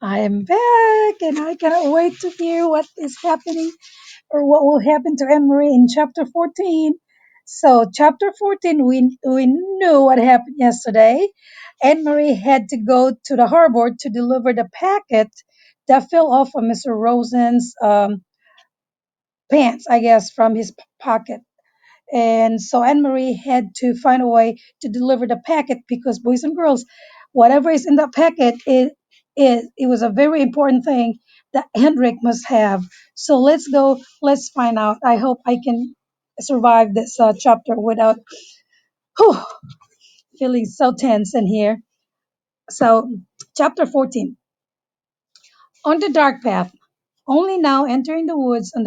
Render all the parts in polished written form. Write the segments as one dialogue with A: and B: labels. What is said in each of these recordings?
A: I am back and I cannot wait to hear what is happening or what will happen to Emery in chapter 14. So, chapter 14, we knew what happened yesterday. Emery had to go to the harbor to deliver the packet that fell off of Mr. Rosen's pants, I guess, from his pocket. And so Anne Marie had to find a way to deliver the packet because boys and girls, whatever is in that packet, it was a very important thing that Hendrik must have. So let's go, let's find out. I hope I can survive this chapter without whew, feeling so tense in here. So, chapter 14. On the dark path, only now entering the woods on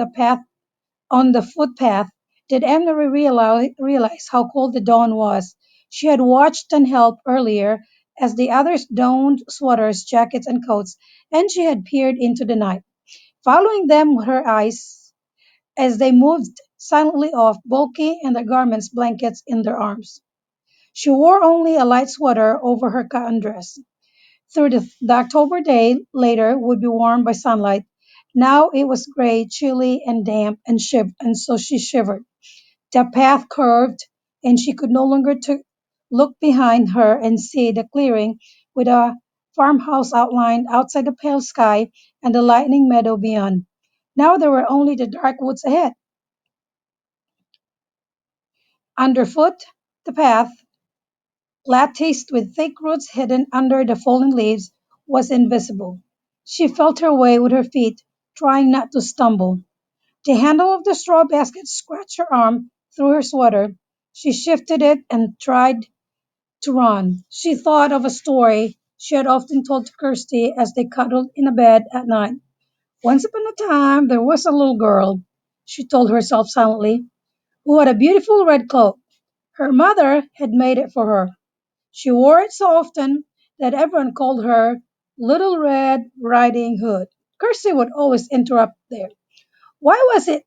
A: the footpath did Emily realize how cold the dawn was. She had watched and helped earlier as the others donned sweaters, jackets, and coats, and she had peered into the night, following them with her eyes as they moved silently off, bulky in their garments, blankets in their arms. She wore only a light sweater over her cotton dress. Through the October day later would be warmed by sunlight. Now it was gray, chilly, and damp, and so she shivered. The path curved, and she could no longer look behind her and see the clearing with a farmhouse outlined outside the pale sky and the lightning meadow beyond. Now there were only the dark woods ahead. Underfoot, the path, latticed with thick roots hidden under the fallen leaves, was invisible. She felt her way with her feet, trying not to stumble. The handle of the straw basket scratched her arm through her sweater. She shifted it and tried to run. She thought of a story she had often told to Kirsty as they cuddled in a bed at night. Once upon a time, there was a little girl, she told herself silently, who had a beautiful red cloak. Her mother had made it for her. She wore it so often that everyone called her Little Red Riding Hood. Kirsty would always interrupt there. Why was it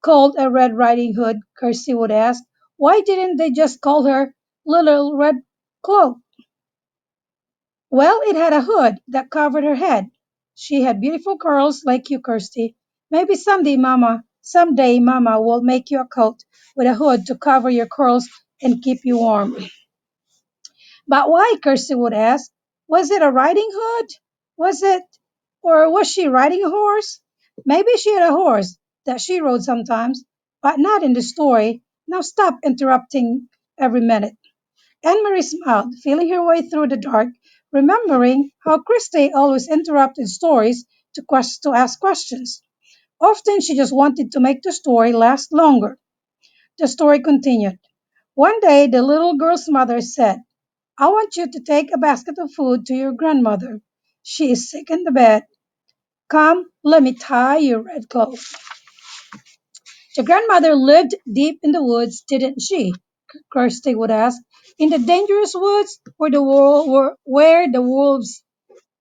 A: called a Red Riding Hood? Kirsty would ask. Why didn't they just call her Little Red Cloak? Well, it had a hood that covered her head. She had beautiful curls like you, Kirsty. Maybe someday Mama will make you a coat with a hood to cover your curls and keep you warm. But why? Kirsty would ask. Was it a riding hood? Was it, or was she riding a horse? Maybe she had a horse that she rode sometimes, but not in the story. Now stop interrupting every minute. Anne Marie smiled, feeling her way through the dark, remembering how Christie always interrupted stories to ask questions. Often she just wanted to make the story last longer. The story continued. One day the little girl's mother said, I want you to take a basket of food to your grandmother. She is sick in the bed. Come, let me tie your red cloak. The grandmother lived deep in the woods, didn't she? Kirsty would ask. In the dangerous woods where the wolves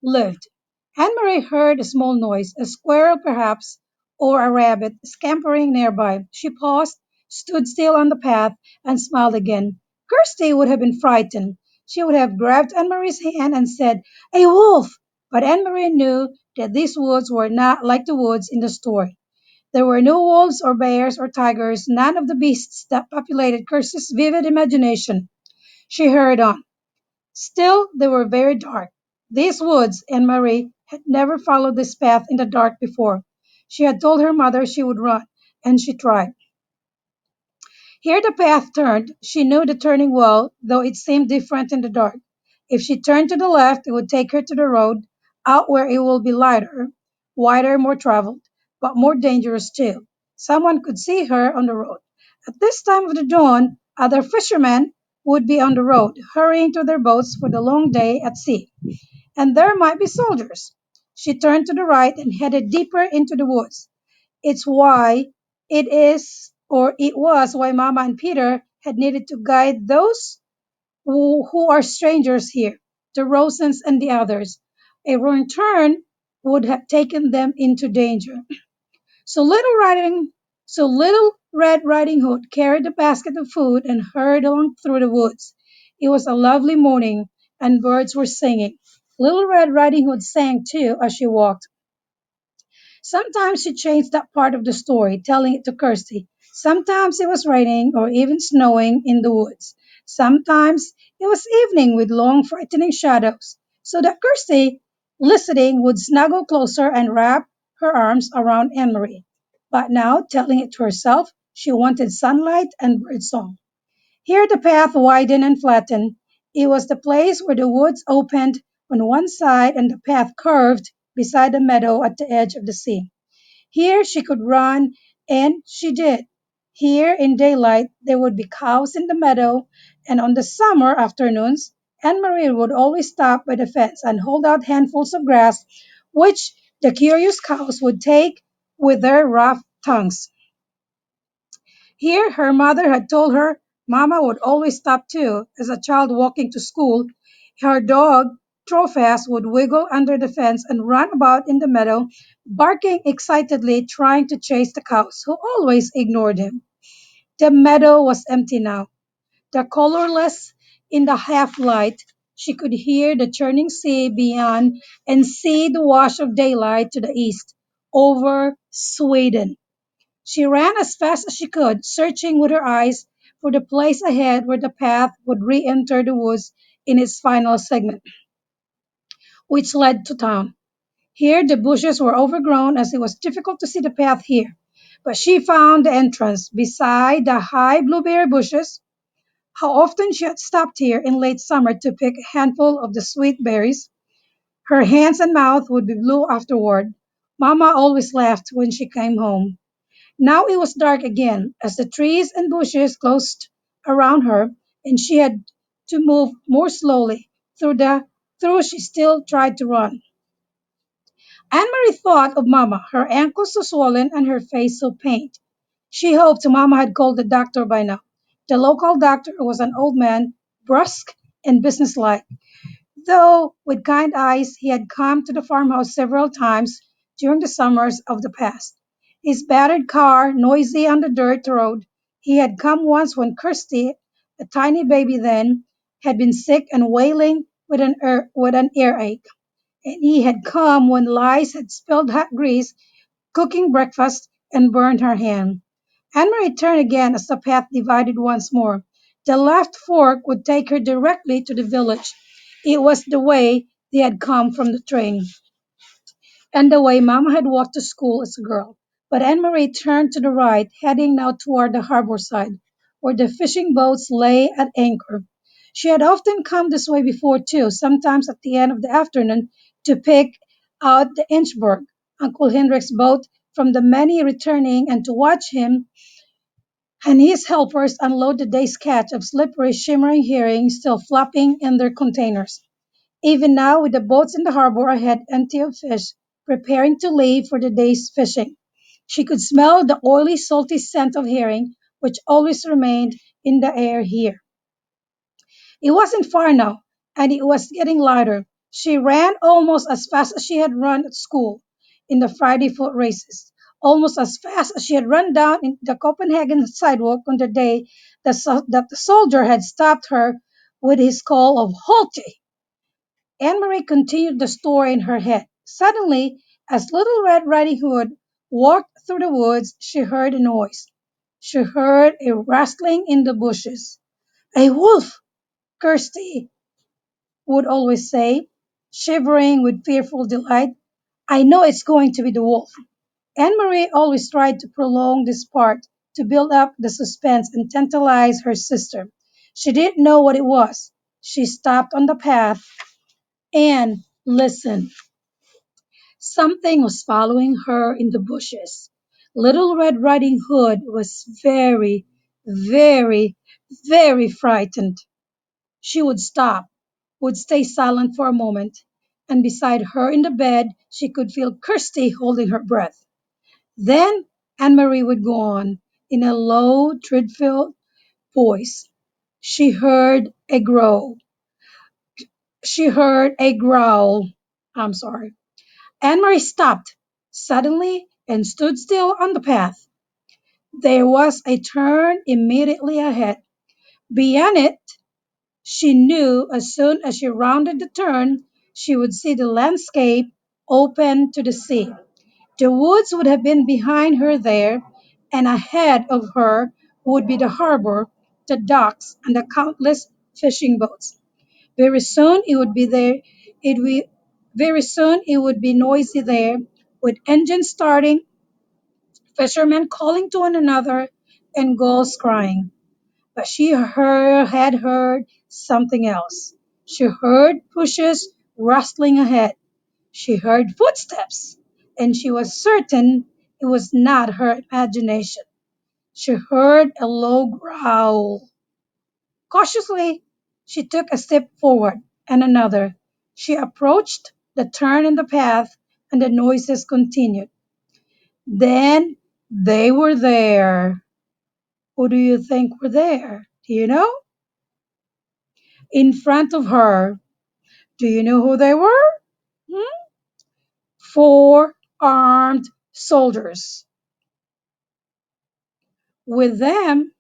A: lived. Anne Marie heard a small noise, a squirrel perhaps, or a rabbit scampering nearby. She paused, stood still on the path, and smiled again. Kirsty would have been frightened. She would have grabbed Anne Marie's hand and said, A wolf! But Anne Marie knew that these woods were not like the woods in the story. There were no wolves or bears or tigers, none of the beasts that populated Kirsty's vivid imagination. She hurried on. Still, they were very dark. These woods, and Marie had never followed this path in the dark before. She had told her mother she would run, and she tried. Here the path turned. She knew the turning well, though it seemed different in the dark. If she turned to the left, it would take her to the road, out where it would be lighter, wider, more traveled, but more dangerous too. Someone could see her on the road. At this time of the dawn, other fishermen would be on the road, hurrying to their boats for the long day at sea. And there might be soldiers. She turned to the right and headed deeper into the woods. It's why it is, or it was why Mama and Peter had needed to guide those who are strangers here, the Rosens and the others. A wrong turn would have taken them into danger. So Little Red Riding Hood carried the basket of food and hurried along through the woods. It was a lovely morning, and birds were singing. Little Red Riding Hood sang too as she walked. Sometimes she changed that part of the story, telling it to Kirsty. Sometimes it was raining or even snowing in the woods. Sometimes it was evening with long, frightening shadows, so that Kirsty, listening, would snuggle closer and wrap her arms around Anne Marie. But now, telling it to herself, she wanted sunlight and birdsong. Here the path widened and flattened. It was the place where the woods opened on one side and the path curved beside the meadow at the edge of the sea. Here she could run, and she did. Here in daylight there would be cows in the meadow, and on the summer afternoons, Anne Marie would always stop by the fence and hold out handfuls of grass, which the curious cows would take with their rough tongues. Here her mother had told her Mama would always stop too. As a child walking to school, her dog, Trophas, would wiggle under the fence and run about in the meadow, barking excitedly, trying to chase the cows, who always ignored him. The meadow was empty now. The colorless in the half light, she could hear the churning sea beyond and see the wash of daylight to the east over Sweden. She ran as fast as she could, searching with her eyes for the place ahead where the path would re enter the woods in its final segment, which led to town. Here the bushes were overgrown as it was difficult to see the path here. But she found the entrance beside the high blueberry bushes. How often she had stopped here in late summer to pick a handful of the sweet berries. Her hands and mouth would be blue afterward. Mama always laughed when she came home. Now it was dark again, as the trees and bushes closed around her, and she had to move more slowly through she still tried to run. Anne-Marie thought of Mama, her ankles so swollen and her face so pained. She hoped Mama had called the doctor by now. The local doctor was an old man, brusque and businesslike. Though with kind eyes, he had come to the farmhouse several times during the summers of the past. His battered car, noisy on the dirt road, he had come once when Kirsty, a tiny baby then, had been sick and wailing with an earache. And he had come when Lice had spilled hot grease, cooking breakfast, and burned her hand. Anne-Marie turned again as the path divided once more. The left fork would take her directly to the village. It was the way they had come from the train, and the way Mamma had walked to school as a girl. But Anne-Marie turned to the right, heading now toward the harbor side, where the fishing boats lay at anchor. She had often come this way before, too, sometimes at the end of the afternoon, to pick out the Inchberg, Uncle Hendrik's boat, from the many returning and to watch him and his helpers unload the day's catch of slippery, shimmering herring still flopping in their containers. Even now, with the boats in the harbor ahead empty of fish, preparing to leave for the day's fishing, she could smell the oily, salty scent of herring, which always remained in the air here. It wasn't far now, and it was getting lighter. She ran almost as fast as she had run at school in the Friday foot races, almost as fast as she had run down in the Copenhagen sidewalk on the day that the soldier had stopped her with his call of "Halte!" Anne-Marie continued the story in her head. Suddenly, as Little Red Riding Hood walked through the woods, she heard a noise. She heard a rustling in the bushes. "A wolf!" Kirsty would always say, shivering with fearful delight. "I know it's going to be the wolf." Anne-Marie always tried to prolong this part, to build up the suspense and tantalize her sister. She didn't know what it was. She stopped on the path and listened. Something was following her in the bushes. Little Red Riding Hood was very, very, very frightened. She would stop, would stay silent for a moment, and beside her in the bed she could feel Kirsty holding her breath. Then Anne Marie would go on in a low, dread-filled voice. She heard a growl. She heard a growl. I'm sorry. Anne Marie stopped suddenly and stood still on the path. There was a turn immediately ahead. Beyond it, she knew as soon as she rounded the turn, she would see the landscape open to the sea. The woods would have been behind her there, and ahead of her would be the harbor, the docks, and the countless fishing boats. Very soon it would be there. Very soon it would be noisy there, with engines starting, fishermen calling to one another, and gulls crying. But had heard something else. She heard pushes rustling ahead. She heard footsteps, and she was certain it was not her imagination. She heard a low growl. Cautiously, she took a step forward and another. She approached the turn in the path, and the noises continued. Then they were there. Who do you think were there? Do you know? In front of her. Do you know who they were? Hmm? Four armed soldiers. With them,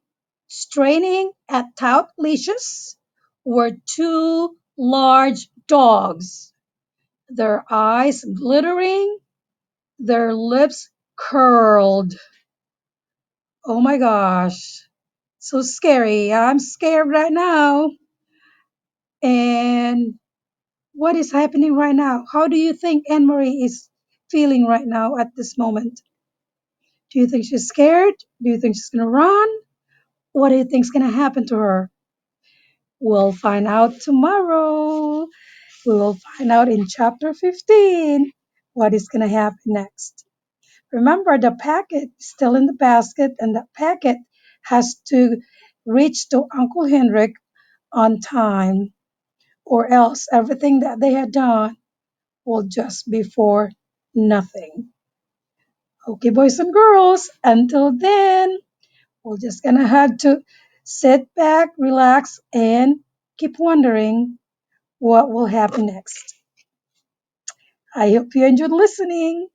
A: straining at taut leashes, were two large dogs, their eyes glittering, their lips curled. Oh my gosh, so scary. I'm scared right now. And what is happening right now? How do you think Anne Marie is feeling right now at this moment? Do you think she's scared? Do you think she's going to run? What do you think is going to happen to her? We'll find out tomorrow. We will find out in chapter 15 what is going to happen next. Remember, the packet is still in the basket, and the packet has to reach to Uncle Henrik on time, or else everything that they had done will just be for nothing. Okay, boys and girls, until then, we're just gonna have to sit back, relax, and keep wondering what will happen next. I hope you enjoyed listening.